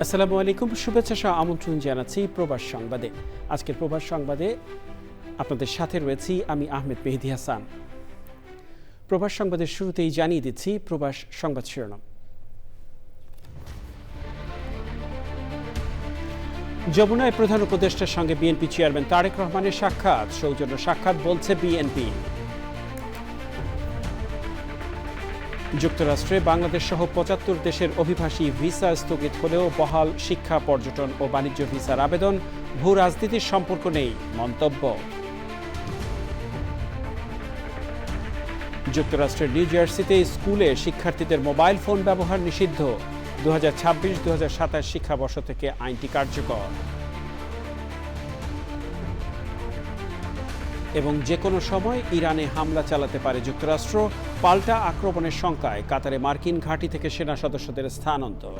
আসসালামু আলাইকুম, শুভেচ্ছা সহ আমন্ত্রণ জানাচ্ছি প্রবাস সংবাদে। আজকের প্রবাস সংবাদে আপনাদের সাথে রয়েছি আমি আহমেদ মেহেদী হাসান। প্রবাস সংবাদের শুরুতেই জানিয়ে দিচ্ছি প্রবাস সংবাদ শিরোনাম। যমুনায় প্রধান উপদেষ্টার সঙ্গে বিএনপি চেয়ারম্যান তারেক রহমানের সাক্ষাৎ, সৌজন্য সাক্ষাৎ বলছে বিএনপি। যুক্তরাষ্ট্রে বাংলাদেশ সহ ৭৫ দেশের অভিবাসী ভিসা স্থগিত হলেও বহাল শিক্ষা, পর্যটন ও বাণিজ্য ভিসার আবেদন। ভূ রাজনীতির সম্পর্ক নেই মন্তব্য। যুক্তরাষ্ট্রের নিউ জার্সিতে স্কুলে শিক্ষার্থীদের মোবাইল ফোন ব্যবহার নিষিদ্ধ। 2026-2027 শিক্ষাবর্ষ থেকে আইনটি কার্যকর। এবং যে কোনো সময় ইরানে হামলা চালাতে পারে যুক্তরাষ্ট্র, পাল্টা আক্রমণের শঙ্কায় কাতারে মার্কিন ঘাঁটি থেকে সেনা সদস্যদের স্থানান্তর।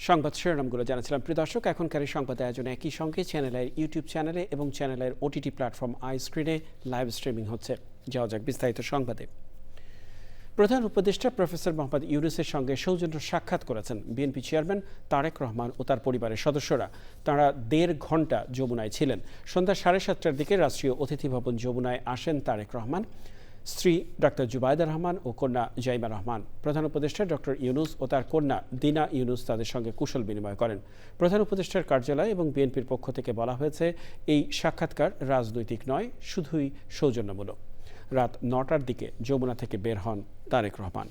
সংবাদ শিরোনামগুলো জানাচ্ছিলাম। প্রিয় দর্শক, এখনকার এই সংবাদ আয়োজনে একই সঙ্গে চ্যানেলের ইউটিউব চ্যানেলে এবং চ্যানেলের ওটিটি প্ল্যাটফর্ম আইস্ক্রিনে লাইভ স্ট্রিমিং হচ্ছে। যাওয়া যাক বিস্তারিত সংবাদে। প্রধান উপদেষ্টা প্রফেসর মোহাম্মদ ইউনূসের সঙ্গে সৌজন্য সাক্ষাৎ করেছেন বিএনপি চেয়ারম্যান তারেক রহমান ও তার পরিবারের সদস্যরা। তাঁরা ১.৫ ঘণ্টা যমুনায় ছিলেন। সন্ধ্যা 7:30টার দিকে রাষ্ট্রীয় অতিথি ভবন যমুনায় আসেন তারেক রহমান, স্ত্রী ডাক্তার জুবাইদা রহমান ও কন্যা জাইমা রহমান। প্রধান উপদেষ্টা ডক্টর ইউনূস ও তার কন্যা দিনা ইউনূস তাদের সঙ্গে কুশল বিনিময় করেন। প্রধান উপদেষ্টার কার্যালয় এবং বিএনপির পক্ষ থেকে বলা হয়েছে, এই সাক্ষাৎকার রাজনৈতিক নয়, শুধুই সৌজন্যমূলক। রাত 9টার দিকে যমুনা থেকে বের হন তারেক রহমান।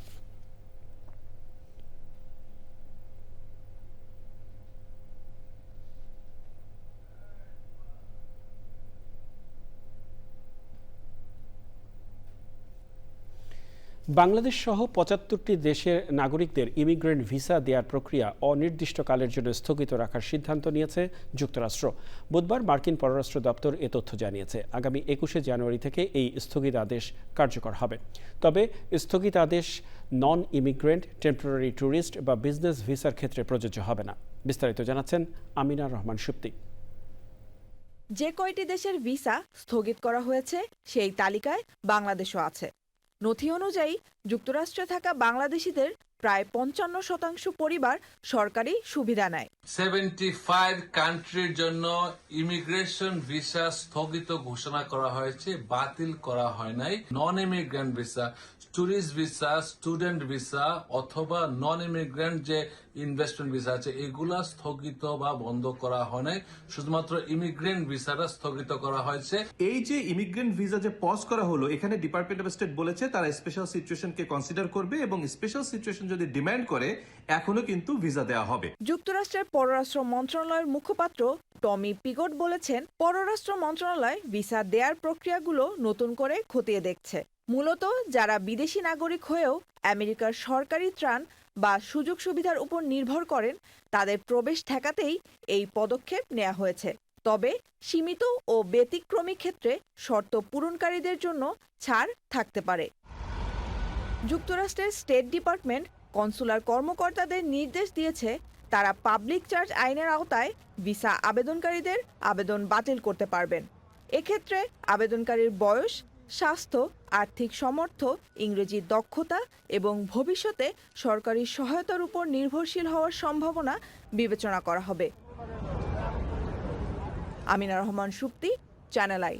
বাংলাদেশ সহ ৭৫টি দেশের নাগরিকদের ইমিগ্রেন্ট ভিসা দেওয়ার প্রক্রিয়া অনির্দিষ্টকালের জন্য স্থগিত রাখার সিদ্ধান্ত নিয়েছে যুক্তরাষ্ট্র। বুধবার মার্কিন পররাষ্ট্র দপ্তর এ তথ্য জানিয়েছে। আগামী ২১শে জানুয়ারি থেকে এই স্থগিতাদেশ কার্যকর হবে। তবে স্থগিতাদেশ নন ইমিগ্রেন্ট, টেম্পোরারি ট্যুরিস্ট বা বিজনেস ভিসার ক্ষেত্রে প্রযোজ্য হবে না। বিস্তারিত জানাচ্ছেন আমিনা রহমান সুপ্তি। যে কয়টি দেশের ভিসা স্থগিত করা হয়েছে সেই তালিকায় বাংলাদেশও আছে। নথি অনুযায়ী যুক্তরাষ্ট্রে থাকা বাংলাদেশিদের প্রায় ৫৫% পরিবার সরকারি সুবিধা নেয়। 75 কান্ট্রির জন্য ইমিগ্রেশন ভিসা স্থগিত ঘোষণা করা হয়েছে, বাতিল করা হয় নাই। Non immigrant visa, tourist visa, student visa অথবা নন ইমিগ্রেন্ট যে ইনভেস্টমেন্ট ভিসা আছে, এগুলা স্থগিত বা বন্ধ করা হয় নাই। শুধুমাত্র ইমিগ্রেন্ট ভিসাটা স্থগিত করা হয়েছে। এই যে ইমিগ্রেন্ট ভিসা যে পজ করা হলো, এখানে ডিপার্টমেন্ট অফ স্টেট বলেছে তারা স্পেশাল সিচুয়েশনকে কনসিডার করবে এবং স্পেশাল সিচুয়েশন যদি ডিমান্ড করে এখনো কিন্তু ভিসা দেওয়া হবে। যুক্তরাষ্ট্রের পররাষ্ট্র মন্ত্রণালয়ের মুখপাত্র টমি পিগট বলেছেন, পররাষ্ট্র মন্ত্রণালয় ভিসা দেওয়ার প্রক্রিয়াগুলো নতুন করে খতিয়ে দেখছে। মূলত যারা বিদেশি নাগরিক হয়েও আমেরিকার সরকারি ত্রাণ বা সুযোগ সুবিধার উপর নির্ভর করেন, তাদের প্রবেশ ঠেকাতেই এই পদক্ষেপ নেওয়া হয়েছে। তবে সীমিত ও ব্যতিক্রমী ক্ষেত্রে শর্ত পূরণকারীদের জন্য ছাড় থাকতে পারে। যুক্তরাষ্ট্রের স্টেট ডিপার্টমেন্ট কনসুলার কর্মকর্তাদের নির্দেশ দিয়েছে, তারা পাবলিক চার্জ আইনের আওতায় ভিসা আবেদনকারীদের আবেদন বাতিল করতে পারবেন। এক্ষেত্রে আবেদনকারীর বয়স, স্বাস্থ্য, আর্থিক সামর্থ্য, ইংরেজি দক্ষতা এবং ভবিষ্যতে সরকারি সহায়তার উপর নির্ভরশীল হওয়ার সম্ভাবনা বিবেচনা করা হবে। Amina Rahman Supti, channel I.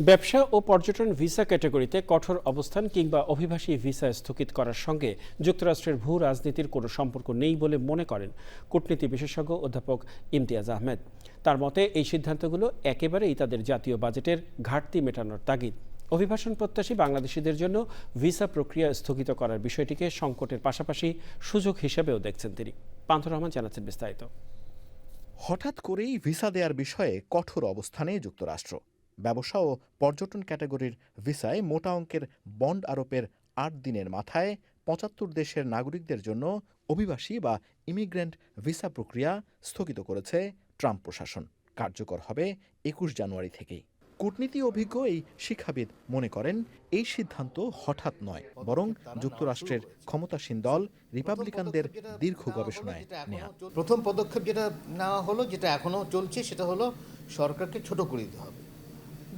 ব্যবসা ও পর্যটন ভিসা ক্যাটাগরিতে কঠোর অবস্থান কিংবা অভিবাসী ভিসা স্থগিত করার সঙ্গে যুক্তরাষ্ট্রের ভূ রাজনীতির কোনো সম্পর্ক নেই বলে মনে করেন কূটনীতি বিশেষজ্ঞ অধ্যাপক ইমতিয়াজ আহমেদ। তার মতে এই সিদ্ধান্তগুলো একেবারেই তাদের জাতীয় বাজেটের ঘাটতি মেটানোর তাগিদ। অভিবাসন প্রত্যাশী বাংলাদেশিদের জন্য ভিসা প্রক্রিয়া স্থগিত করার বিষয়টিকে সংকটের পাশাপাশি সুযোগ হিসেবেও দেখছেন তিনি। পান্থ রহমান জানাচ্ছেন বিস্তারিত। হঠাৎ করেই ভিসা দেওয়ার বিষয়ে কঠোর অবস্থানে যুক্তরাষ্ট্র। ব্যবসা ও পর্যটন ক্যাটাগরির ভিসায় মোটা অঙ্কের বন্ড আরোপের ৮ দিনের মাথায় ৭৫ দেশের নাগরিকদের জন্য অভিবাসী বা ইমিগ্রেন্ট ভিসা প্রক্রিয়া স্থগিত করেছে ট্রাম্প প্রশাসন। কার্যকর হবে ২১ জানুয়ারি থেকেই। কূটনীতি অভিজ্ঞ এই শিক্ষাবিদ মনে করেন এই সিদ্ধান্ত হঠাৎ নয়, বরং যুক্তরাষ্ট্রের ক্ষমতাসীন দল রিপাবলিকানদের দীর্ঘ গবেষণায় নেয়া। প্রথম পদক্ষেপ যেটা নেওয়া হলো, যেটা এখনো চলছে, সেটা হলো সরকারকে ছোট করে দিতে হবে।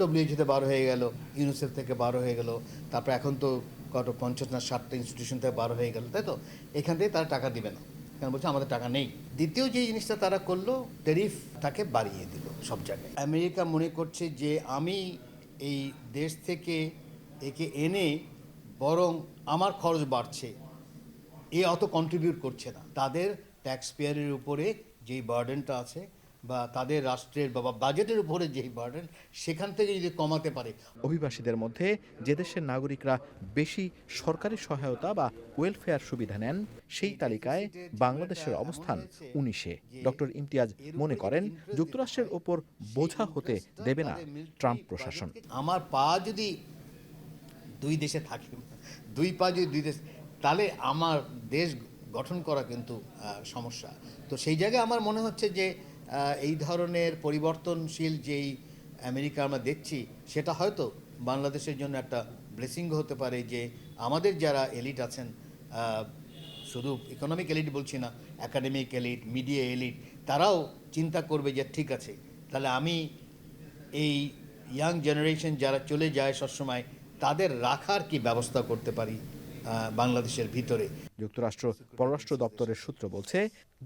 ডব্লিউএইচওতে 12 হয়ে গেল, ইউনিসেফ থেকে 12 হয়ে গেল, তারপর এখন তো কত 50 না 60টা ইনস্টিটিউশন থেকে 12 হয়ে গেল, তাই তো? এখান থেকে তারা টাকা দিবে না, কারণ বলছে আমাদের টাকা নেই। দ্বিতীয় যে জিনিসটা তারা করলো, ট্যারিফ তাকে বাড়িয়ে দিল সব জায়গায়। আমেরিকা মনে করছে যে আমি এই দেশ থেকে একে এনে বরং আমার খরচ বাড়ছে, এ অত কন্ট্রিবিউট করছে না। তাদের ট্যাক্স পেয়ারের উপরে যেই বার্ডেনটা আছে বা তাদের রাষ্ট্রের বা বাজেটের উপরে যেই বার্ডেন, সেখান থেকে যদি কমাতে পারে। অভিবাসীদের মধ্যে যে দেশের নাগরিকরা বেশি সরকারি সহায়তা বা ওয়েলফেয়ার সুবিধা নেন, সেই তালিকায় বাংলাদেশের অবস্থান 19-এ। ডক্টর ইমতিয়াজ মনে করেন যুক্তরাষ্ট্রের ওপর বোঝা হতে দেবে না ট্রাম্প প্রশাসন। আমার পা যদি দুই দেশে থাকে, দুই পা যদি দুই দেশ, তাহলে আমার দেশ গঠন করা কিন্তু সমস্যা। তো সেই জায়গায় আমার মনে হচ্ছে যে এই ধরনের পরিবর্তনশীল যেই আমেরিকা আমরা দেখছি, সেটা হয়তো বাংলাদেশের জন্য একটা ব্লেসিং হতে পারে, যে আমাদের যারা এলিট আছেন, শুধু ইকোনমিক এলিট বলছি না, একাডেমিক এলিট, মিডিয়া এলিট, তারাও চিন্তা করবে যে ঠিক আছে, তাহলে আমি এই ইয়াং জেনারেশন যারা চলে যায় সবসময়, তাদের রাখার কি ব্যবস্থা করতে পারি বাংলাদেশের ভিতরে। যুক্তরাষ্ট্র পররাষ্ট্র দপ্তরের সূত্র বলছে,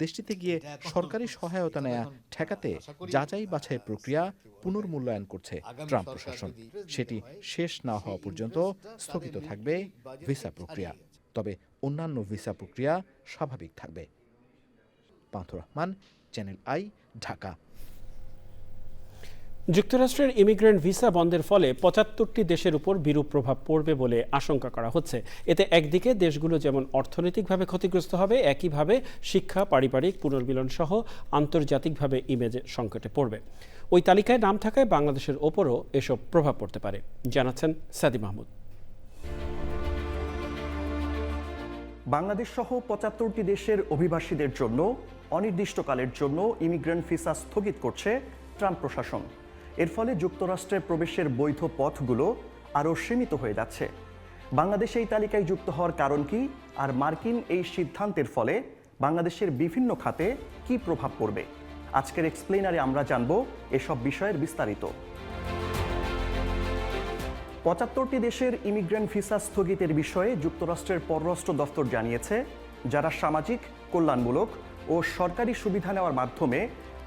দেশটিতে গিয়ে সরকারি সহায়তা নেয়া ঠেকাতে যাচাই বাছাই প্রক্রিয়া পুনর্মূল্যায়ন করছে ট্রাম্প প্রশাসন। সেটি শেষ না হওয়া পর্যন্ত স্থগিত থাকবে ভিসা প্রক্রিয়া, তবে অন্যান্য ভিসা প্রক্রিয়া স্বাভাবিক থাকবে। পান্থ রহমান, চ্যানেল আই, ঢাকা। যুক্তরাষ্ট্রের ইমিগ্রেন্ট ভিসা বন্ধের ফলে 75টি দেশের উপর বিরূপ প্রভাব পড়বে বলে আশঙ্কা করা হচ্ছে। এতে একদিকে দেশগুলো যেমন অর্থনৈতিকভাবে ক্ষতিগ্রস্ত হবে, একইভাবে শিক্ষা, পারিবারিক পুনর্মিলন সহ আন্তর্জাতিকভাবে ইমেজ সংকটে পড়বে। ওই তালিকায় নাম থাকায় বাংলাদেশের ওপরও এসব প্রভাব পড়তে পারে, জানাচ্ছেন সাদি মাহমুদ। বাংলাদেশ সহ 75টি দেশের অভিবাসীদের জন্য অনির্দিষ্টকালের জন্য ইমিগ্রেন্ট ভিসা স্থগিত করছে ট্রাম্প প্রশাসন। এর ফলে যুক্তরাষ্ট্রের প্রবেশের বৈধ পথগুলো আরও সীমিত হয়ে যাচ্ছে। বাংলাদেশ এই তালিকায় যুক্ত হওয়ার কারণ কি, আর মার্কিন এই সিদ্ধান্তের ফলে বাংলাদেশের বিভিন্ন খাতে কি প্রভাব পড়বে, আজকের এক্সপ্লেইনারে আমরা জানব এসব বিষয়ের বিস্তারিত। 75টি দেশের ইমিগ্রেন্ট ভিসা স্থগিতের বিষয়ে যুক্তরাষ্ট্রের পররাষ্ট্র দফতর জানিয়েছে, যারা সামাজিক, কল্যাণমূলক ও সরকারি সুবিধা নেওয়ার মাধ্যমে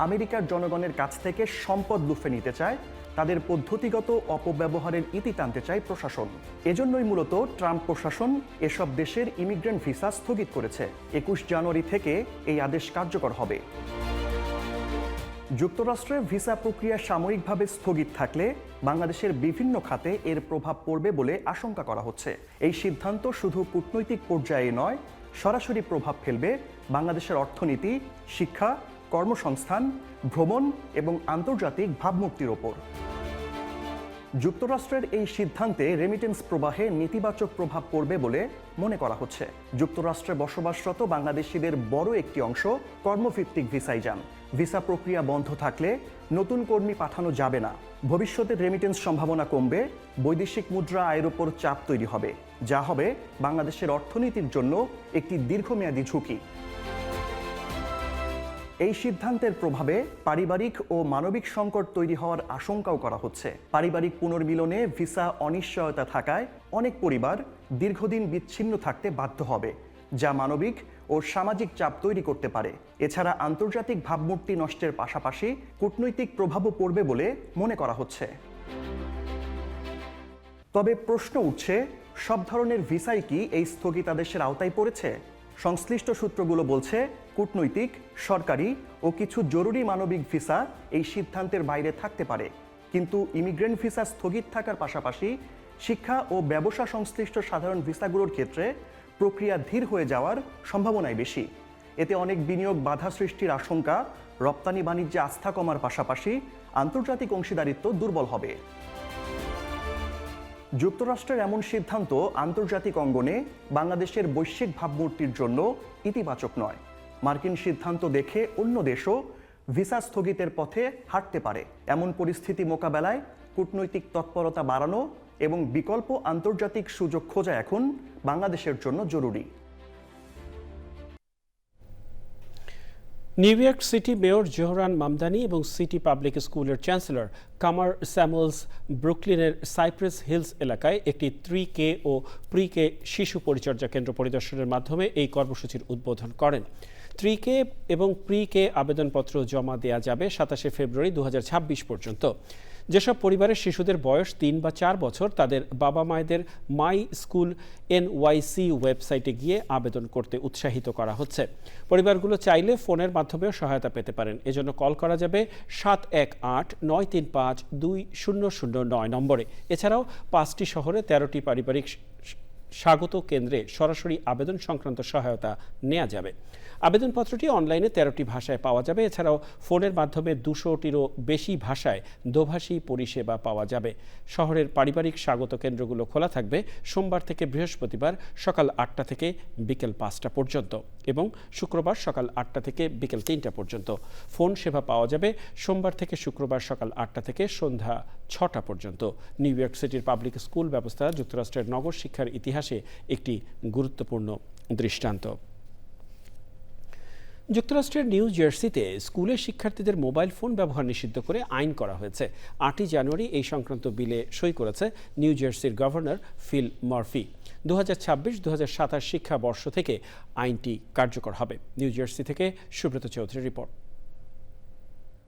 আমেরিকার জনগণের কাছ থেকে সম্পদ লুফে নিতে চায়, তাদের পদ্ধতিগত অপব্যবহারের ইতি টানতে চায় প্রশাসন। এজন্যই মূলত ট্রাম্প প্রশাসন এসব দেশের ইমিগ্রেন্ট ভিসা স্থগিত করেছে। 21 জানুয়ারি থেকে এই আদেশ কার্যকর হবে। যুক্তরাষ্ট্রে ভিসা প্রক্রিয়া সাময়িকভাবে স্থগিত থাকলে বাংলাদেশের বিভিন্ন খাতে এর প্রভাব পড়বে বলে আশঙ্কা করা হচ্ছে। এই সিদ্ধান্ত শুধু কূটনৈতিক পর্যায়ে নয়, সরাসরি প্রভাব ফেলবে বাংলাদেশের অর্থনীতি, শিক্ষা, কর্মসংস্থান, ভ্রমণ এবং আন্তর্জাতিক ভাবমূর্তির ওপর। যুক্তরাষ্ট্রের এই সিদ্ধান্তে রেমিটেন্স প্রবাহে নেতিবাচক প্রভাব পড়বে বলে মনে করা হচ্ছে। যুক্তরাষ্ট্রে বসবাসরত বাংলাদেশিদের বড় একটি অংশ কর্মভিত্তিক ভিসায় যান। ভিসা প্রক্রিয়া বন্ধ থাকলে নতুন কর্মী পাঠানো যাবে না। ভবিষ্যতে রেমিটেন্স সম্ভাবনা কমবে, বৈদেশিক মুদ্রা আয়ের ওপর চাপ তৈরি হবে, যা হবে বাংলাদেশের অর্থনীতির জন্য একটি দীর্ঘমেয়াদী ঝুঁকি। এই সিদ্ধান্তের প্রভাবে পারিবারিক ও মানবিক সংকট তৈরি হওয়ার আশঙ্কাও করা হচ্ছে। পারিবারিক পুনর্মিলনে ভিসা অনিশ্চয়তা থাকায় অনেক পরিবার দীর্ঘদিন বিচ্ছিন্ন থাকতে বাধ্য হবে, যা মানবিক ও সামাজিক চাপ তৈরি করতে পারে। এছাড়া আন্তর্জাতিক ভাবমূর্তি নষ্টের পাশাপাশি কূটনৈতিক প্রভাবও পড়বে বলে মনে করা হচ্ছে। তবে প্রশ্ন উঠছে, সব ধরনের ভিসাই কি এই স্থগিতাদেশের আওতায় পড়েছে? সংশ্লিষ্ট সূত্রগুলো বলছে, কূটনৈতিক, সরকারি ও কিছু জরুরি মানবিক ভিসা এই সিদ্ধান্তের বাইরে থাকতে পারে। কিন্তু ইমিগ্রেন্ট ভিসা স্থগিত থাকার পাশাপাশি শিক্ষা ও ব্যবসা সংশ্লিষ্ট সাধারণ ভিসাগুলোর ক্ষেত্রে প্রক্রিয়া ধীর হয়ে যাওয়ার সম্ভাবনাই বেশি। এতে অনেক বিনিয়োগ বাধা সৃষ্টির আশঙ্কা, রপ্তানি বাণিজ্যে আস্থা কমার পাশাপাশি আন্তর্জাতিক অংশীদারিত্ব দুর্বল হবে। যুক্তরাষ্ট্রের এমন সিদ্ধান্ত আন্তর্জাতিক অঙ্গনে বাংলাদেশের বৈশ্বিক ভাবমূর্তির জন্য ইতিবাচক নয়। মার্কিন সিদ্ধান্ত দেখে অন্য দেশও ভিসা স্থগিতের পথে হাঁটতে পারে। এমন পরিস্থিতি মোকাবেলায় কূটনৈতিক তৎপরতা বাড়ানো এবং বিকল্প আন্তর্জাতিক সুযোগ খোঁজা এখন বাংলাদেশের জন্য জরুরি। New York city mayor Zohran Mamdani এবং সিটি পাবলিক স্কুলের চ্যান্সেলর কামার স্যামুয়েলস ব্রুকলিনের সাইপ্রেস হিলস এলাকায় একটি 3K ও প্রি-K শিশু পরিচর্যা কেন্দ্র পরিদর্শনের মাধ্যমে এই কর্মসূচির উদ্বোধন করেন। 3K এবং প্রি-K আবেদনপত্র জমা দেওয়া যাবে 27 ফেব্রুয়ারি 2026 পর্যন্ত। যেসব পরিবারের শিশুদের বয়স 3 বা 4 বছর তাদের বাবা মায়েদের মাই স্কুল NYC ওয়েবসাইটে গিয়ে আবেদন করতে উৎসাহিত করা হচ্ছে। পরিবারগুলো চাইলে ফোনের মাধ্যমেও সহায়তা পেতে পারেন। এজন্য কল করা যাবে 718-935-2009 নম্বরে। এছাড়াও 5টি শহরে 13টি পারিবারিক স্বাগত কেন্দ্রে সরাসরি আবেদন সংক্রান্ত সহায়তা নেওয়া যাবে। আবেদনপত্রটি অনলাইনে 13টি ভাষায় পাওয়া যাবে। এছাড়াও ফোনের মাধ্যমে 200টিরও বেশি ভাষায় দোভাষী পরিষেবা পাওয়া যাবে। শহরের পারিবারিক স্বাগত কেন্দ্রগুলো খোলা থাকবে সোমবার থেকে বৃহস্পতিবার সকাল 8টা থেকে বিকেল 5টা পর্যন্ত এবং শুক্রবার সকাল 8টা থেকে বিকেল 3টা পর্যন্ত। ফোন সেবা পাওয়া যাবে সোমবার থেকে শুক্রবার সকাল 8টা থেকে সন্ধ্যা 6টা পর্যন্ত। নিউ ইয়র্ক সিটির পাবলিক স্কুল ব্যবস্থা যুক্তরাষ্ট্রের নগর শিক্ষার ইতিহাসে একটি গুরুত্বপূর্ণ দৃষ্টান্ত। যুক্তরাষ্ট্রের নিউ জার্সিতে স্কুলের শিক্ষার্থীদের মোবাইল ফোন ব্যবহার নিষিদ্ধ করে আইন করা হয়েছে। 8ই জানুয়ারি এই সংক্রান্ত বিলে সই করেছে নিউ জার্সির গভর্নর ফিল মারফি। 2026-2027 শিক্ষাবর্ষ থেকে আইনটি কার্যকর হবে। নিউ জার্সি থেকে সুব্রত চৌধুরীর রিপোর্ট।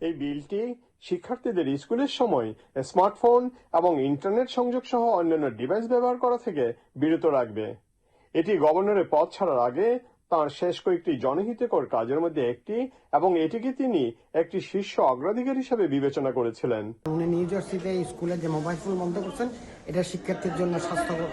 এই বিলটি শিক্ষার্থীদের স্কুলের সময় স্মার্টফোন এবং ইন্টারনেট সংযোগ সহ অন্যান্য ডিভাইস ব্যবহার করা থেকে বিরত রাখবে। এটি গভর্নরের পদ ছাড়ার আগে তাঁর শেষ কয়েকটি জনহিতকর কাজের মধ্যে একটি এবং এটিকে তিনি একটি শীর্ষ অগ্রাধিকার হিসেবে বিবেচনা করেছিলেন। উনি নিউ জার্সিতে স্কুলে যে মোবাইল ফোন বন্ধ করছেন এটা শিক্ষার্থীর জন্য স্বাস্থ্যকর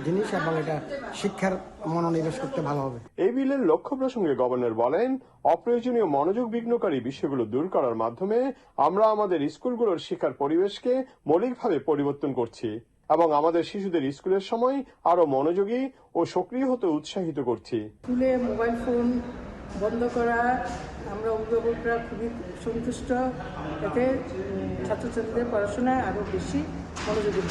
জিনিস এবং এটা শিক্ষার মনোনিবেশ করতে ভালো হবে। এই বিলের লক্ষ্য প্রসঙ্গে গভর্নর বলেন, অপ্রয়োজনীয় মনোযোগ বিঘ্নকারী বিষয়গুলো দূর করার মাধ্যমে আমরা আমাদের স্কুলগুলোর শিক্ষার পরিবেশকে মৌলিকভাবে পরিবর্তন করছি এবং আমাদের শিশুদের স্কুলের সময় আরো মনোযোগী ও সক্রিয় হতে উৎসাহিত করছি। স্কুলে মোবাইল ফোন বন্ধ করা আমরা অভিভাবকরা খুবই সন্তুষ্ট। এতে ছাত্রছাত্রীদের পড়াশোনায় আরো বেশি মনোযোগী।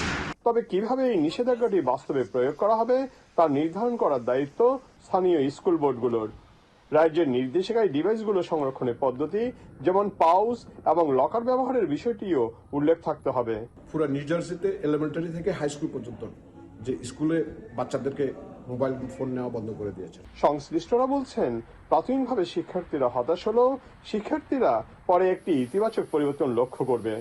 তবে কিভাবে এই নিষেধাজ্ঞাটি বাস্তবে প্রয়োগ করা হবে তা নির্ধারণ করার দায়িত্ব স্থানীয় স্কুল বোর্ডগুলোর। রাজ্যের নির্দেশিকায় ডিভাইসগুলো সংরক্ষণের পদ্ধতি যেমন পাউচ এবং লকার ব্যবহারের বিষয়টিও উল্লেখ থাকতে হবে। পুরো নিউ জার্সিতে এলিমেন্টারি থেকে হাই স্কুল পর্যন্ত যে স্কুলে বাচ্চাদেরকে মোবাইল ফোন নেওয়া বন্ধ করে দিয়েছে। সংশ্লিষ্টরা বলছেন, প্রাথমিকভাবে শিক্ষার্থীরা হতাশ হলেও শিক্ষার্থীরা পরে একটি ইতিবাচক পরিবর্তন লক্ষ্য করবে।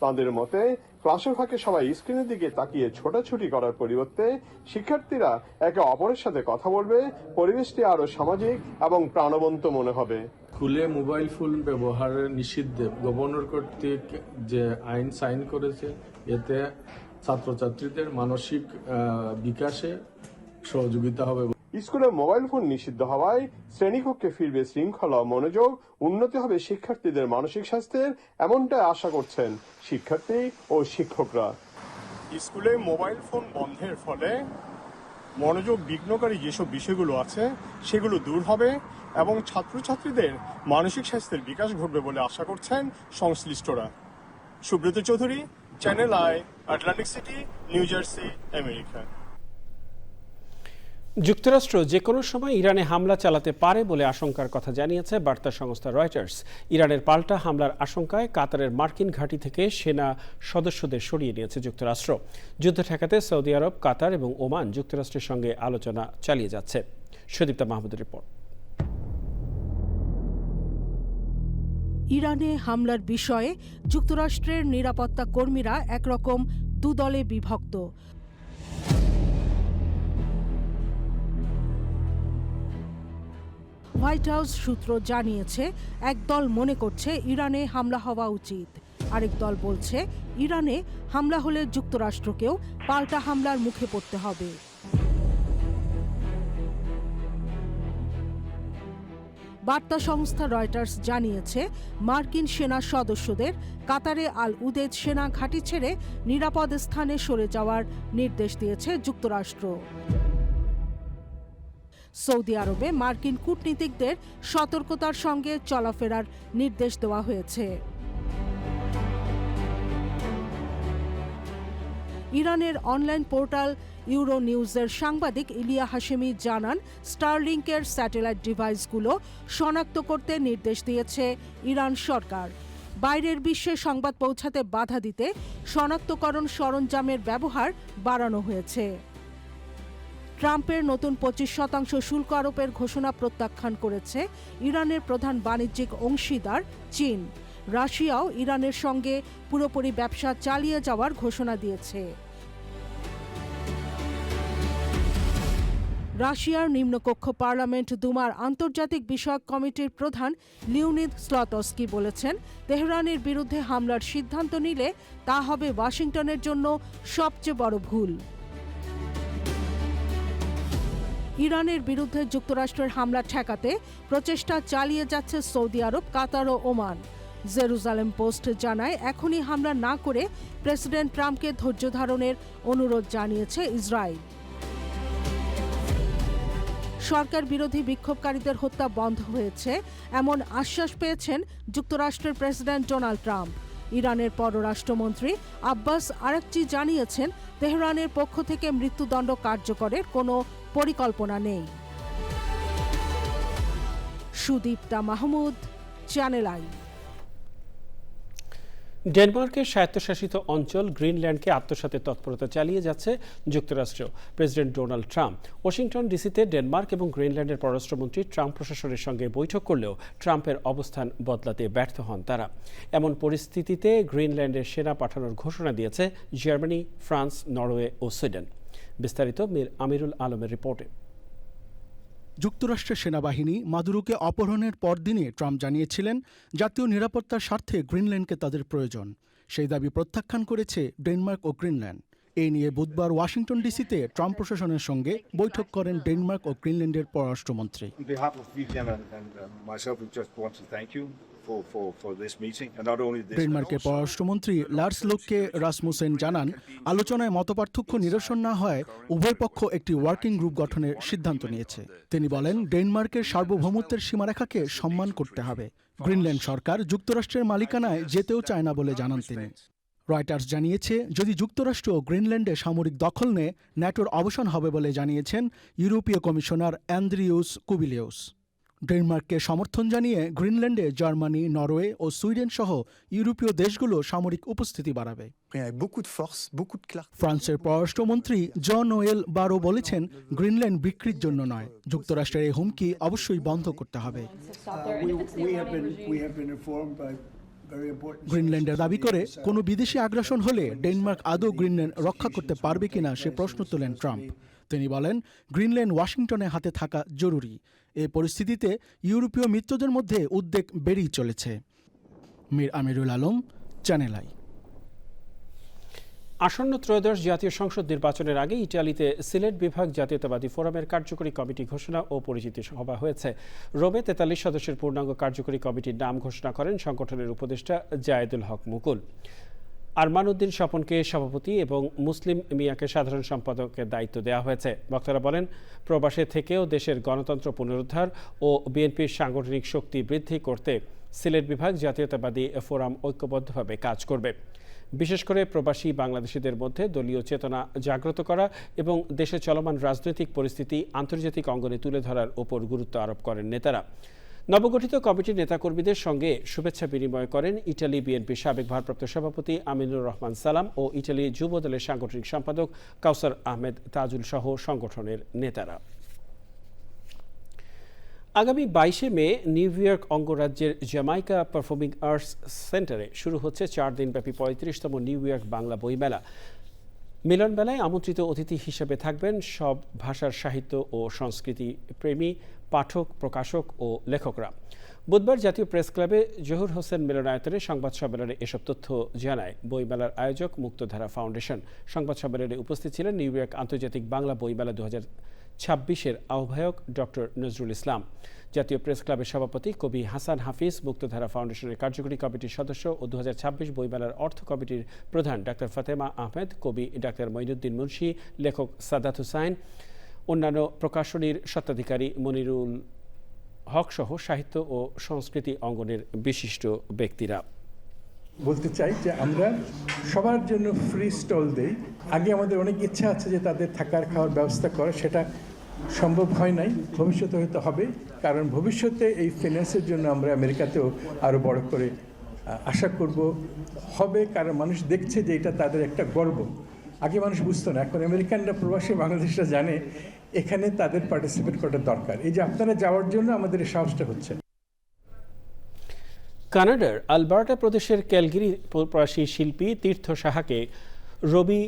তাদের মতে ক্লাসের ফাঁকে সবাই স্ক্রিনের দিকে তাকিয়ে ছোটাছুটি করার পরিবর্তে শিক্ষার্থীরা একে অপরের সাথে কথা বলবে, পরিবেশটি আরো সামাজিক এবং প্রাণবন্ত মনে হবে। স্কুলে মোবাইল ফোন ব্যবহারের নিষিদ্ধে গভর্নর কর্তৃক যে আইন সাইন করেছে, এতে ছাত্রছাত্রীদের মানসিক বিকাশে সহযোগিতা হবে। স্কুলে মোবাইল ফোন নিষিদ্ধ হওয়ায় শ্রেণীকক্ষে ফিরবে শৃঙ্খলা, মনোযোগ, উন্নতি হবে শিক্ষার্থীদের মানসিক স্বাস্থ্যের, এমনটাই আশা করছেন শিক্ষার্থী ও শিক্ষকরা। স্কুলে মোবাইল ফোন বন্ধের ফলে মনোযোগ বিঘ্নকারী যেসব বিষয়গুলো আছে সেগুলো দূর হবে এবং ছাত্রছাত্রীদের মানসিক স্বাস্থ্যের বিকাশ ঘটবে বলে আশা করছেন সংশ্লিষ্টরা। Subrata Chowdhury, channel I, Atlantic city, new jersey, America. যুক্তরাষ্ট্র যে কোনো সময় ইরানে হামলা চালাতে পারে বলে আশঙ্কার কথা জানিয়েছে বার্তা সংস্থা রয়টার্স। ইরানের পাল্টা হামলার আশঙ্কায় কাতারের মার্কিন ঘাঁটি থেকে সেনা সদস্যদের সরিয়ে নিয়েছে যুক্তরাষ্ট্র। যুদ্ধ ঠেকাতে সৌদি আরব, কাতার এবং ওমান যুক্তরাষ্ট্রের সঙ্গে আলোচনা চালিয়ে যাচ্ছে। সুদীপ্তা মাহমুদের রিপোর্ট। ইরানে হামলার বিষয়ে যুক্তরাষ্ট্রের নিরাপত্তা কর্মীরা একরকম দুদলে বিভক্ত। হোয়াইট হাউস সূত্র জানিয়েছে, একদল মনে করছে ইরানে হামলা হওয়া উচিত, আরেক দল বলছে ইরানে হামলা হলে যুক্তরাষ্ট্রকেও পাল্টা হামলার মুখে পড়তে হবে। বার্তা সংস্থা রয়টার্স জানিয়েছে, মার্কিন সেনা সদস্যদের কাতারে আল উদেদ সেনা ঘাঁটি ছেড়ে নিরাপদ স্থানে সরে যাওয়ার নির্দেশ দিয়েছে যুক্তরাষ্ট্র। সৌদি আরবে মার্কিন কূটনীতিকদের সতর্কতার সঙ্গে চলাফেরার নির্দেশ দেওয়া হয়েছে। ইরানের অনলাইন পোর্টাল ইউরো নিউজের সাংবাদিক ইলিয়া হাশেমি জানান, স্টারলিংকের স্যাটেলাইট ডিভাইসগুলো শনাক্ত করতে নির্দেশ দিয়েছে ইরান সরকার। বাইরের বিশ্বে সংবাদ পৌঁছাতে বাধা দিতে শনাক্তকরণ সরঞ্জামের ব্যবহার বাড়ানো হয়েছে। ট্রাম্পের নতুন 25% শুল্ক আরোপের ঘোষণা প্রত্যাখ্যান করেছে ইরানের প্রধান বাণিজ্যিক অংশীদার চীন। রাশিয়াও ইরানের সঙ্গে পুরোপুরি ব্যবসা চালিয়ে যাওয়ার ঘোষণা দিয়েছে। রাশিয়ার নিম্নকক্ষ পার্লামেন্ট দুমার আন্তর্জাতিক বিষয়ক কমিটির প্রধান লিওনিদ স্লতস্কি বলেছেন, তেহরানের বিরুদ্ধে হামলার সিদ্ধান্ত নিলে তা হবে ওয়াশিংটনের জন্য সবচেয়ে বড় ভুল। ইরানের বিরুদ্ধে যুক্তরাষ্ট্রের হামলা ঠেকাতে প্রচেষ্টা চালিয়ে যাচ্ছে সৌদি আরব, কাতার ও ওমান। জেরুজালেম পোস্ট জানায়, এখনই হামলা না করে প্রেসিডেন্ট ট্রাম্পকে ধৈর্য ধারণের অনুরোধ জানিয়েছে ইসরায়েল। সরকার বিরোধী বিক্ষোভকারীদের হত্যা বন্ধ হয়েছে এমন আশ্বাস পেয়েছেন যুক্তরাষ্ট্রের প্রেসিডেন্ট ডোনাল্ড ট্রাম্প। ইরানের পররাষ্ট্রমন্ত্রী আব্বাস আরাকচি জানিয়েছেন, তেহরানের পক্ষ থেকে মৃত্যুদণ্ড কার্যকরের কোনো পরিকল্পনা নেই। Sudipta Mahmud, channel I. ডেনমার্কের স্বায়ত্তশাসিত অঞ্চল গ্রিনল্যান্ডকে আত্মসাতের তৎপরতা চালিয়ে যাচ্ছে যুক্তরাষ্ট্র। প্রেসিডেন্ট ডোনাল্ড ট্রাম্প ওয়াশিংটন ডিসিতে ডেনমার্ক এবং গ্রিনল্যান্ডের পররাষ্ট্রমন্ত্রী ট্রাম্প প্রশাসনের সঙ্গে বৈঠক করলেও ট্রাম্পের অবস্থান বদলাতে ব্যর্থ হন তারা। এমন পরিস্থিতিতে গ্রিনল্যান্ডের সেনা পাঠানোর ঘোষণা দিয়েছে জার্মানি, ফ্রান্স, নরওয়ে ও সুইডেন। বিস্তারিত মীর আমিরুল আলমের রিপোর্টে। যুক্তরাষ্ট্রের সেনাবাহিনী মাদুরোকে অপহরণের পরদিনই ট্রাম্প জানিয়েছিলেন, জাতীয় নিরাপত্তার স্বার্থে গ্রিনল্যান্ডকে তাদের প্রয়োজন। সেই দাবি প্রত্যাখ্যান করেছে ডেনমার্ক ও গ্রিনল্যান্ড। এই নিয়ে বুধবার ওয়াশিংটন ডিসিতে ট্রাম্প প্রশাসনের সঙ্গে বৈঠক করেন ডেনমার্ক ও গ্রিনল্যান্ডের পররাষ্ট্রমন্ত্রী। ডেনমার্কের পররাষ্ট্রমন্ত্রী লার্স লোককে রাসমুসেন জানান, আলোচনায় মতপার্থক্য নিরসন না হয় উভয় পক্ষ একটি ওয়ার্কিং গ্রুপ গঠনের সিদ্ধান্ত নিয়েছে। তিনি বলেন, ডেনমার্কের সার্বভৌমত্বের সীমারেখাকে সম্মান করতে হবে। গ্রিনল্যান্ড সরকার যুক্তরাষ্ট্রের মালিকানায় যেতেও চায় না বলে জানান তিনি। রয়টার্স জানিয়েছে, যদি যুক্তরাষ্ট্র গ্রিনল্যান্ডে সামরিক দখল নেয়, ন্যাটোর অবসান হবে বলে জানিয়েছেন ইউরোপীয় কমিশনার অ্যান্দ্রিউস কুবিলিউস। ডেনমার্ককে সমর্থন জানিয়ে গ্রিনল্যান্ডে জার্মানি, নরওয়ে ও সুইডেন সহ ইউরোপীয় দেশগুলো সামরিক উপস্থিতি বাড়াবে। ফ্রান্সের পররাষ্ট্রমন্ত্রী জন নোয়েল বারো বলেছেন, গ্রিনল্যান্ড বিক্রির জন্য নয়, যুক্তরাষ্ট্রের এই হুমকি অবশ্যই বন্ধ করতে হবে। গ্রিনল্যান্ডের দাবি করে কোনো বিদেশি আগ্রাসন হলে ডেনমার্ক আদৌ গ্রিনল্যান্ড রক্ষা করতে পারবে কিনা সে প্রশ্ন তোলেন ট্রাম্প। তিনি বলেন, গ্রিনল্যান্ড ওয়াশিংটনের হাতে থাকা জরুরি। এই পরিস্থিতিতে ইউরোপীয় মিত্রদের মধ্যে উদ্বেগ বেড়েই চলেছে। মীর আমিরুল আলম, চ্যানেল আই। আসন্ন ত্রয়োদশ জাতীয় সংসদ নির্বাচনের আগে ইটালিতে সিলেট বিভাগ জাতীয়তাবাদী ফোরামের কার্যকরী কমিটি ঘোষণা ও পরিচিতি সভা হয়েছে। রোমে 43 সদস্যের পূর্ণাঙ্গ কার্যকরী কমিটির নাম ঘোষণা করেন সংগঠনের উপদেষ্টা জায়েদুল হক মুকুল। আরমান উদ্দিন স্বপনকে সভাপতি এবং মুসলিম মিয়াকে সাধারণ সম্পাদকের দায়িত্ব দেওয়া হয়েছে। বক্তারা বলেন, প্রবাসে থেকেও দেশের গণতন্ত্র পুনরুদ্ধার ও বিএনপির সাংগঠনিক শক্তি বৃদ্ধি করতে সিলেট বিভাগ জাতীয়তাবাদী ফোরাম ঐক্যবদ্ধভাবে কাজ করবে। বিশেষ করে প্রবাসী বাংলাদেশিদের মধ্যে দলীয় চেতনা জাগ্রত করা এবং দেশে চলমান রাজনৈতিক পরিস্থিতি আন্তর্জাতিক অঙ্গনে তুলে ধরার উপর গুরুত্ব আরোপ করেন নেতারা। নবগঠিত কমিটির নেতাকর্মীদের সঙ্গে শুভেচ্ছা বিনিময় করেন ইটালি বিএনপির সাবেক ভারপ্রাপ্ত সভাপতি আমিনুর রহমান সালাম ও ইটালি যুব দলের সাংগঠনিক সম্পাদক কাউসার আহমেদ তাজুল সহ সংগঠনের নেতারা। আগামী 22 মে নিউ ইয়র্ক অঙ্গরাজ্যের জ্যামাইকা পারফর্মিং আর্টস সেন্টারে শুরু হচ্ছে 4 দিনব্যাপী 35তম নিউ ইয়র্ক বাংলা বইমেলা। মিলনমেলায় আমন্ত্রিত অতিথি হিসেবে থাকবেন সব ভাষার সাহিত্য ও সংস্কৃতি প্রেমী পাঠক, প্রকাশক ও লেখকরা। বুধবার জাতীয় প্রেস ক্লাবে জহুর হোসেন মিলনায়তনে সংবাদ সম্মেলনে এসব তথ্য জানায় বইমেলার আয়োজক মুক্তধারা ফাউন্ডেশন। সংবাদ সম্মেলনে উপস্থিত ছিলেন নিউ ইয়র্ক আন্তর্জাতিক বাংলা বইমেলা 2026-এর আহ্বায়ক ডক্টর নজরুল ইসলাম, জাতীয় প্রেস ক্লাবের সভাপতি কবি হাসান হাফিজ, মুক্তধারা ফাউন্ডেশনের কার্যকরী কমিটির সদস্য ও 2026 বইমেলার অর্থ কমিটির প্রধান ডাক্তার ফাতেমা আহমেদ, কবি ডাক্তার মঈনুদ্দিন মুন্সি, লেখক সাদাত হুসাইন, অন্যান্য প্রকাশনীর স্বত্বাধিকারী মনিরুল হক সহ সাহিত্য ও সংস্কৃতি অঙ্গনের বিশিষ্ট ব্যক্তিরা। বলতে চাই যে আমরা সবার জন্য ফ্রি স্টল দেই। আগে আমাদের অনেক ইচ্ছা আছে যে তাদের থাকার খাওয়ার ব্যবস্থা করা, সেটা সম্ভব হয় নাই, ভবিষ্যতে হয়তো হবে, কারণ ভবিষ্যতে এই ফিন্যান্সের জন্য আমরা আমেরিকাতেও আরও বড় করে আশা করব হবে, কারণ মানুষ দেখছে যে এটা তাদের একটা গর্ব। আগে মানুষ বুঝতো না, এখন আমেরিকানরা, প্রবাসী বাংলাদেশরা জানে এখানে তাদের পার্টিসিপেট করাটা দরকার। এই যে আপনারা যাওয়ার জন্য আমাদের এই সাহসটা হচ্ছে। কানাডার আলবার্টা প্রদেশের ক্যালগেরি প্রবাসী শিল্পী তীর্থ সাহাকে রবি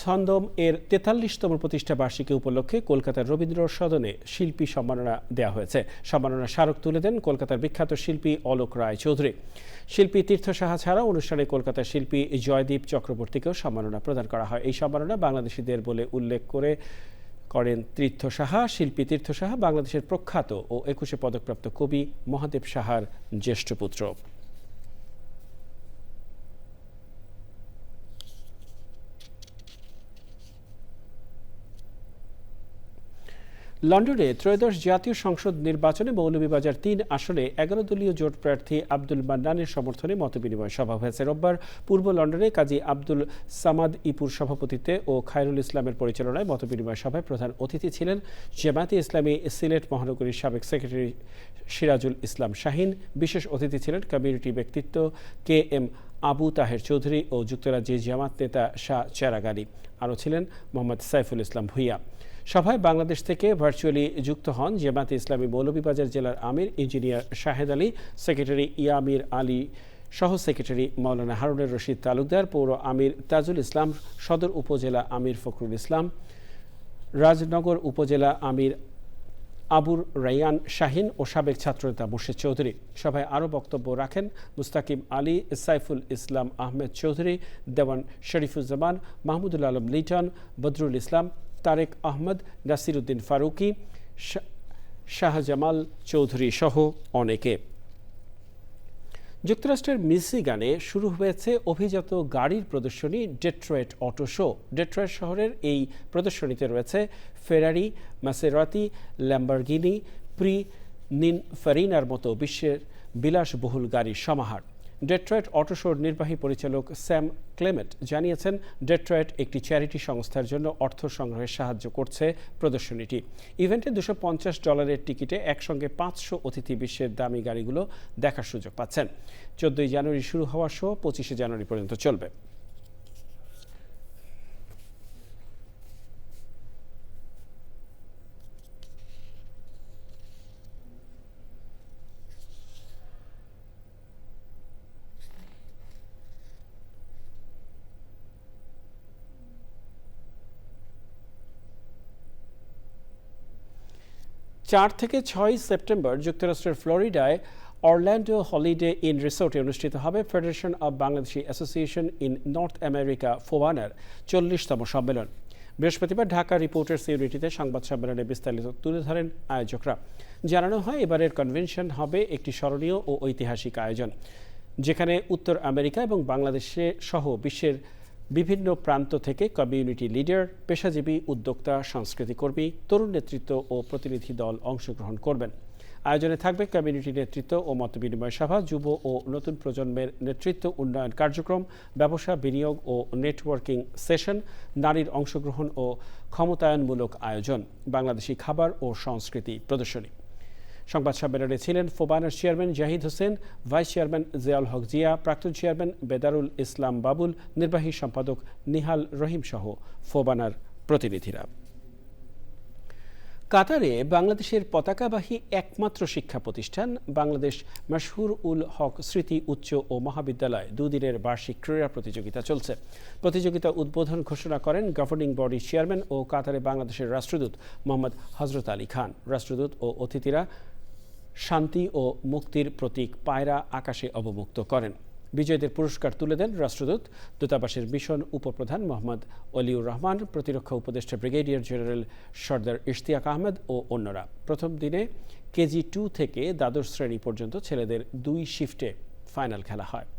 ছন্দম এর ৪৩তম প্রতিষ্ঠা বার্ষিকী উপলক্ষে কলকাতার রবীন্দ্র সদনে শিল্পী সম্মাননা দেওয়া হয়েছে। সম্মাননা স্মারক তুলে দেন কলকাতার বিখ্যাত শিল্পী অলোক রায় চৌধুরী। শিল্পী তীর্থ সাহা ছাড়াও অনুষ্ঠানে কলকাতার শিল্পী জয়দীপ চক্রবর্তীকেও সম্মাননা প্রদান করা হয়। এই সম্মাননা বাংলাদেশিদের বলে উল্লেখ করেন তীর্থ সাহা। শিল্পী তীর্থ সাহা বাংলাদেশের প্রখ্যাত ও ২১ পদকপ্রাপ্ত কবি মহাদেব সাহার জ্যেষ্ঠ পুত্র। লন্ডনে ত্রয়োদশ জাতীয় সংসদ নির্বাচনে মৌলভীবাজার ৩ আসনে ১১ দলীয় জোট প্রার্থী আব্দুল মান্নানের সমর্থনে মতবিনিময় সভা হয়েছে। রোববার পূর্ব লন্ডনে কাজী আব্দুল সামাদ ইপুর সভাপতিত্বে ও খায়রুল ইসলামের পরিচালনায় মতবিনিময় সভায় প্রধান অতিথি ছিলেন জামায়াতে ইসলামী সিলেট মহানগরীর সাবেক সেক্রেটারি সিরাজুল ইসলাম শাহীন। বিশেষ অতিথি ছিলেন কমিউনিটি ব্যক্তিত্ব KM আবু তাহের চৌধুরী ও যুক্তরাজ্যের জামাত নেতা শাহ চেরাগানি। আরও ছিলেন মোহাম্মদ সাইফুল ইসলাম ভুইয়া। সভায় বাংলাদেশ থেকে ভার্চুয়ালি যুক্ত হন জামায়াতে ইসলামী মৌলভীবাজার জেলার আমির ইঞ্জিনিয়ার শাহেদ আলী, সেক্রেটারি ইয়ামির আলী, সহ সেক্রেটারি মাওলানা হারুনুর রশিদ তালুকদার, পৌর আমির তাজুল ইসলাম, সদর উপজেলা আমির ফখরুল ইসলাম, রাজনগর উপজেলা আমির আবুর রাইয়ান শাহিন ও সাবেক ছাত্রনেতা মুর্শিদ চৌধুরী। সভায় আরও বক্তব্য রাখেন মুস্তাকিম আলী, সাইফুল ইসলাম আহমেদ চৌধুরী, দেওয়ান শরীফুজ্জামান, মাহমুদুল আলম লিটন, বদরুল ইসলাম, তারেক আহমদ, নাসিরউদ্দিন ফারুকি, শাহজামাল চৌধুরী সহ অনেকে। যুক্তরাষ্ট্রের মিশিগানে শুরু হয়েছে অভিজাত গাড়ির প্রদর্শনী ডেট্রয়েট অটো শো। ডেট্রয়েট শহরের এই প্রদর্শনীতে রয়েছে ফেরারি, মাসেরাতি, ল্যাম্বরগিনি, নিনফারিনার মতো বিশ্বের বিলাসবহুল গাড়ির সমাহার। ডেট্রয়েট অটো শোর নির্বাহী পরিচালক স্যাম ক্লেমেট জানিয়েছেন, ডেট্রয়েট একটি চ্যারিটি সংস্থার জন্য অর্থ সংগ্রহে সাহায্য করছে প্রদর্শনীটি। ইভেন্টে $250 টিকিটে একসঙ্গে 500 অতিথি বিশ্বের দামি গাড়িগুলো দেখার সুযোগ পাচ্ছেন। 14 জানুয়ারি শুরু হওয়া শো 25 জানুয়ারি পর্যন্ত চলবে। চার থেকে 6 সেপ্টেম্বর যুক্তরাষ্ট্রের ফ্লোরিডায় অরল্যান্ডো হলিডে ইন রিসোর্টে অনুষ্ঠিত হবে Federation of Bangladeshi Association in North America ফোবানার 40তম সম্মেলন। বৃহস্পতিবার ঢাকা রিপোর্টার্স ইউনিটিতে সংবাদ সম্মেলনে বিস্তারিত তুলে ধরেন আয়োজকরা। জানানো হয়, এবারের কনভেনশন হবে একটি স্মরণীয় ও ঐতিহাসিক আয়োজন, যেখানে উত্তর আমেরিকা এবং বাংলাদেশে সহ বিশ্বের বিভিন্ন প্রান্ত থেকে কমিউনিটি লিডার, পেশাজীবী, উদ্যোক্তা, সংস্কৃতিকর্মী, তরুণ নেতৃত্ব ও প্রতিনিধি দল অংশগ্রহণ করবেন। আয়োজনে থাকবে কমিউনিটি নেতৃত্ব ও মতবিনিময় সভা, যুব ও নতুন প্রজন্মের নেতৃত্ব উন্নয়ন কার্যক্রম, ব্যবসা, বিনিয়োগ ও নেটওয়ার্কিং সেশন, নারীর অংশগ্রহণ ও ক্ষমতায়নমূলক আয়োজন, বাংলাদেশি খাবার ও সংস্কৃতি প্রদর্শনী। সংবাদ সম্মেলনে ছিলেন ফোবানার chairman Zahid Hossain, vice chairman Ziaul Haque Zia, প্রাক্তন চেয়ারম্যান বেদারুল ইসলাম বাবুল, নির্বাহী সম্পাদক নিহাল রহিম সহ ফোবানার প্রতিনিধিরা। কাতারে বাংলাদেশের পতাকাবাহী একমাত্র শিক্ষা প্রতিষ্ঠান বাংলাদেশ মাশহুর উল হক স্মৃতি উচ্চ ও মহাবিদ্যালয় দুদিনের বার্ষিক ক্রীড়া প্রতিযোগিতা চলছে। প্রতিযোগিতা উদ্বোধন ঘোষণা করেন গভর্নিং বডি চেয়ারম্যান ও কাতারে বাংলাদেশের রাষ্ট্রদূত মোহাম্মদ হজরত আলী খান। রাষ্ট্রদূত ও অতিথিরা শান্তি ও মুক্তির প্রতীক পায়রা আকাশে অবমুক্ত করেন। বিজয়ীদের পুরস্কার তুলে দেন রাষ্ট্রদূত, দূতাবাসের মিশন উপপ্রধান মোহাম্মদ অলিউর রহমান, প্রতিরক্ষা উপদেষ্টা ব্রিগেডিয়ার জেনারেল সর্দার ইশতিয়াক আহমেদ ও অন্যরা। প্রথম দিনে কেজি 2 থেকে দ্বাদশ শ্রেণী পর্যন্ত ছেলেদের 2 শিফটে ফাইনাল খেলা হয়।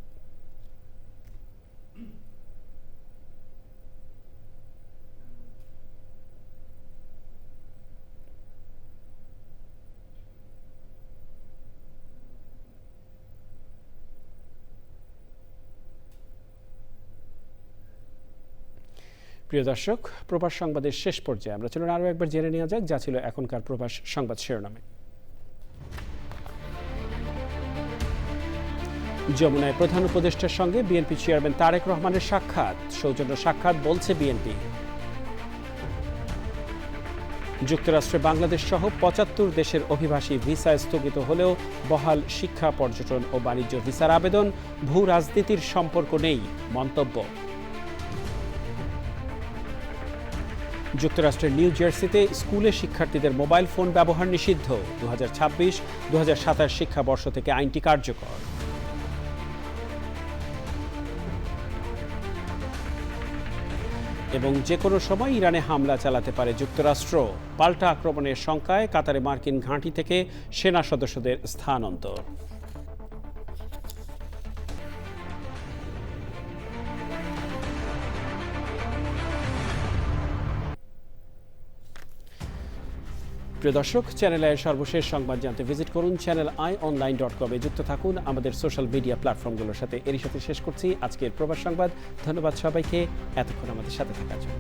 প্রিয় দর্শক, প্রবাস সংবাদের শেষ পর্যায়ে আমরা চলুন আরও একবার জেনে নেওয়া যাক যা ছিল এখনকার প্রবাস সংবাদ শিরোনামে। যমুনায় প্রধান উপদেষ্টার সঙ্গে বিএনপি চেয়ারম্যান তারেক রহমানের সাক্ষাৎ, সৌজন্য সাক্ষাৎ বলছে বিএনপি। যুক্তরাষ্ট্রে বাংলাদেশ সহ ৭৫ দেশের অভিবাসী ভিসা স্থগিত হলেও বহাল শিক্ষা, পর্যটন ও বাণিজ্য ভিসার আবেদন, ভূ রাজনীতির সম্পর্ক নেই মন্তব্য। যুক্তরাষ্ট্রের নিউ জার্সিতে স্কুলে শিক্ষার্থীদের মোবাইল ফোন ব্যবহার নিষিদ্ধ, 2026-2027 শিক্ষাবর্ষ থেকে আইনটি কার্যকর। এবং যে কোনো সময় ইরানে হামলা চালাতে পারে যুক্তরাষ্ট্র, পাল্টা আক্রমণের শঙ্কায় কাতারে মার্কিন ঘাঁটি থেকে সেনা সদস্যদের স্থানান্তর। প্রিয় দর্শক, চ্যানেল আইয়ের সর্বশেষ সংবাদ জানতে ভিজিট করুন channelionline.com এ যুক্ত থাকুন আমাদের সোশ্যাল মিডিয়া প্ল্যাটফর্মগুলোর সাথে। এরই সাথে শেষ করছি আজকের প্রবাস সংবাদ। ধন্যবাদ সবাইকে এতক্ষণ আমাদের সাথে থাকার জন্য।